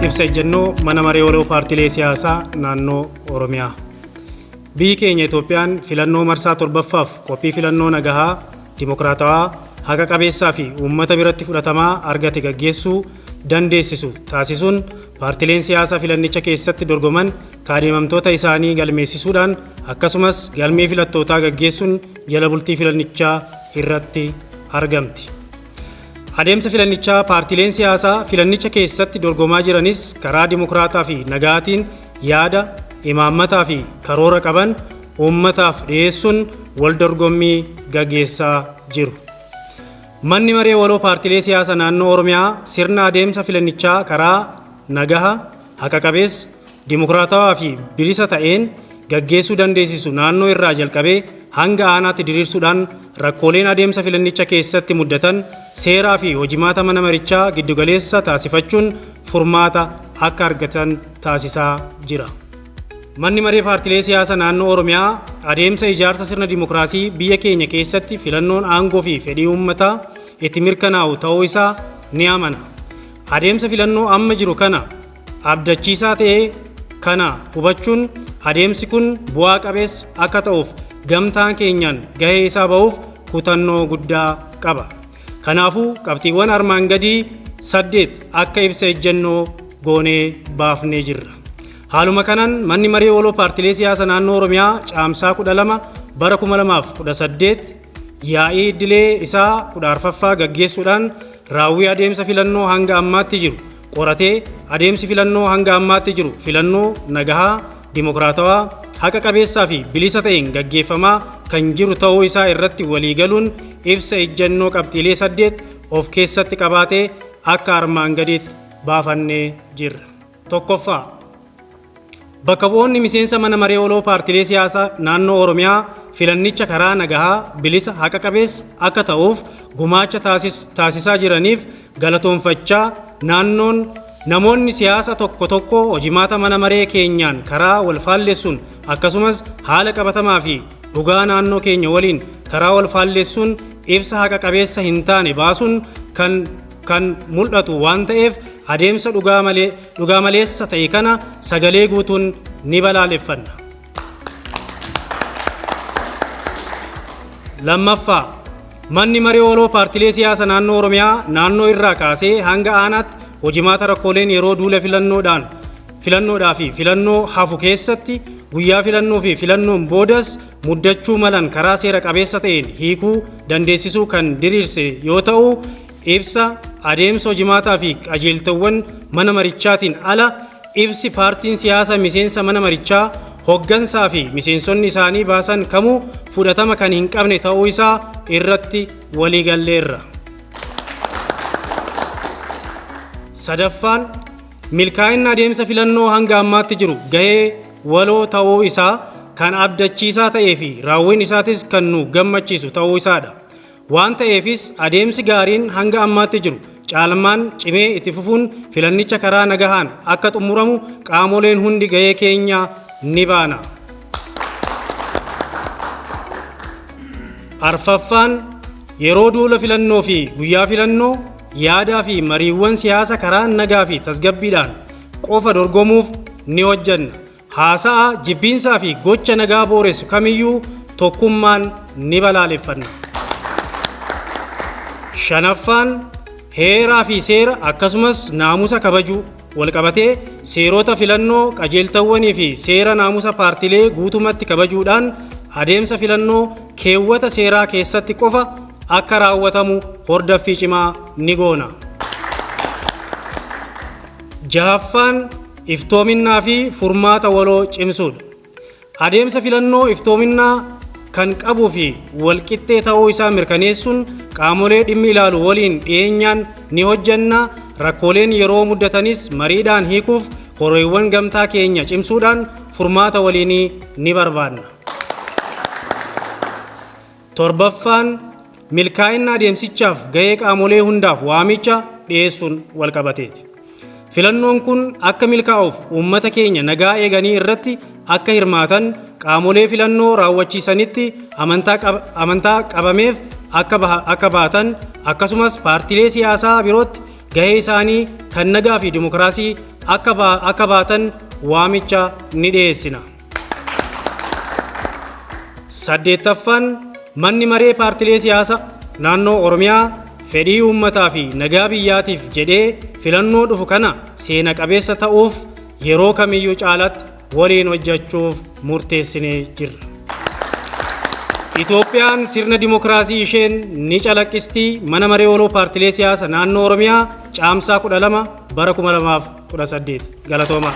ibsa ejjennoo mana maree waloo paartiilee siyaasaa naannoo Oromiyaa. Biyyi keenya Itoophiyaan filannoo marsaa torbaffaaf qophii filannoo nagahaa, dimokiraatawaa, haqa qabeessaa fi uummata biratti fudhatamaa argate gaggeessuu dandeessisu taasisuun paartiileen siyaasaa filannicha keessatti dorgoman kaadhimamtoota isaanii galmeessisuudhaan akkasumas galmee filattootaa gaggeessuun jala bultii filannichaa irratti argamti. Adeemsa filannichaa paartiileen siyaasaa filannicha keessatti dorgomaa jiranis karaa dimokiraataa fi nagaatiin yaada, imaammataa fi karoora qaban uummataaf dhiyeessuun wal dorgommii gaggeessaa jiru. Manni maree waloo paartiilee siyaasaa naannoo Oromiyaa sirna adeemsa filannichaa karaa nagaha, haqa qabeessa, dimokiraatawaa fi bilisa ta'een gaggeessuu dandeessisu naannoo irraa jalqabee hanga aanaatti diriirsuudhaan rakkooleen adeemsa filannicha keessatti muddatan seeraa fi hojimaata mana marichaa giddugaleessa taasifachuun furmaata akka argatan taasisaa jira. Manni maree paartiilee siyaasaa naannoo Oromiyaa adeemsa ijaarsa sirna dimokiraasii biyya keenya keessatti filannoon aangoo fi fedhii uummataa itti mirkanaa'u ta'uu isaa ni amana. Adeemsa filannoo amma jiru kana abdachiisaa ta'ee kana hubachuun adeemsi kun bu'aa qabeessa akka ta'uuf gamtaan keenyaan gahee isaa ba'uuf kutannoo guddaa qaba. Kanaafuu qabxiiwwan armaan gadii 8 akka ibsa ejjennoo goonee baafnee jirra. Haaluma kanaan manni maree waloo paartiilee siyaasaa naannoo Oromiyaa caamsaa 12 bara 2018 yaa'ii idilee isaa 14ffaa gaggeessuudhaan raawwii adeemsa filannoo hanga ammaatti jiru qoratee adeemsi filannoo hanga ammaatti jiru filannoo nagahaa, dimokiraatawaa, haqa qabeessaa fi bilisa ta'een gaggeeffamaa kan jiru ta'uu isaa irratti waliigaluun ibsa ejjennoo qabxiilee 8 of keessatti qabaatee akka armaan gadiitti baafannee jirra. Tokkoffaa, bakka bu'oonni miseensa mana maree waloo paartiilee siyaasaa naannoo Oromiyaa filannicha karaa nagahaa, bilisa, haqa qabeessa akka ta'uuf gumaacha taasisaa jiraniif galatoonfachaa namoonni siyaasa tokko hojimaata mana maree keenyaan karaa wal faalleessuun akkasumas haala qabatamaa fi dhugaa naannoo keenya waliin karaa wal faalleessuun ibsa haqa qabeessa hin taane baasuun kan mul'atu waan ta'eef adeemsa dhugaa maleessa ta'e kana sagalee guutuun ni balaaleffanna. Lammaffaa, manni maree waloo paartiilee siyaasaa naannoo Oromiyaa naannoo irraa kaasee hanga aanaatti hojimaata rakkooleen yeroo duula filannoodhaa fi filannoo hafu keessatti guyyaa filannoo fi filannoon boodas muddachuu malan karaa seera qabeessa ta'een hiikuu dandeessisuu kan diriirse yoo ta'u, ibsa adeemsa hojimaataa fi qajeeltawwan mana marichaatiin ala ibsi paartiin siyaasaa miseensa mana marichaa hoggansaa fi miseensonni isaanii baasan kamuu fudhatama kan hin qabne ta'uu isaa irratti waliigalleerra. Sadaffaan, milkaa'inni adeemsa filannoo hanga ammaatti jiru gahee waloo ta'uu isaa kan abdachiisaa ta'ee fi raawwiin isaatis kan nu gammachiisu ta'uu isaadha. Waan ta'eefis adeemsi gaariin hanga ammaatti jiru caalmaan cimee itti fufuun filannicha karaa nagahaan akka xumuramu qaamoleen hundi gahee keenya ni baana. Arfaffaan, yeroo duula filannoo fi guyyaa filannoo yaadaa fi mariiwwan siyaasa karaa nagaa fi tasgabbiidhaan qofa dorgomuuf ni hojjanna. Haasa'a jibbiinsaa fi gocha nagaa booressu kamiyyuu tokkummaan ni balaaleffanna. Shanaffaan, heeraa fi seera akkasumas naamusa kabajuu walqabatee seerota filannoo qajeeltawwanii fi seera naamusa paartiilee guutumatti kabajuudhaan adeemsa filannoo keewwata seeraa keessatti qofa akka raawwatamu hordoffii cimaa ni goona. Jahaffaan, iftoominnaa fi furmaata waloo cimsuudha. Adeemsa filannoo iftoominnaa kan qabuu fi walqixxee ta'uu isaa mirkaneessuun qaamolee dhimmi ilaalu waliin dhiyeenyaan ni hojjanna. Rakkooleen yeroo muddatanis mariidhaan hiikuuf koreewwan gamtaa keenya cimsuudhaan furmaata waliinii ni barbaanna. Torbaffaan, milkaa'ina adeemsichaaf gahee qaamolee hundaaf waamicha dhiyeessuun walqabateeti. Filannoon kun akka milkaa'uuf uummata keenya nagaa eeganii irratti akka hirmaatan qaamolee filannoo raawwachiisanitti amantaa qabameef akka baatan akkasumas paartiilee siyaasaa birootti gahee isaanii kan nagaa fi dimokiraasii akka baatan waamicha ni dhiyeessina. Saddeettaffaan manni maree paartilee siyaasaa naannoo Oromiyaa fedhii uummataa fi nagaa biyyaatiif jedhee filannoo dhufu kana seena qabeessa ta'uuf yeroo kamiyyuu caalaatti waliin hojjechuuf murteessinee jirra. Itoophiyaan sirna dimokiraasii isheen ni calaqqistii mana maree waloo paartilee siyaasaa naannoo Oromiyaa caamsaa 12 bara 2018 galatooma.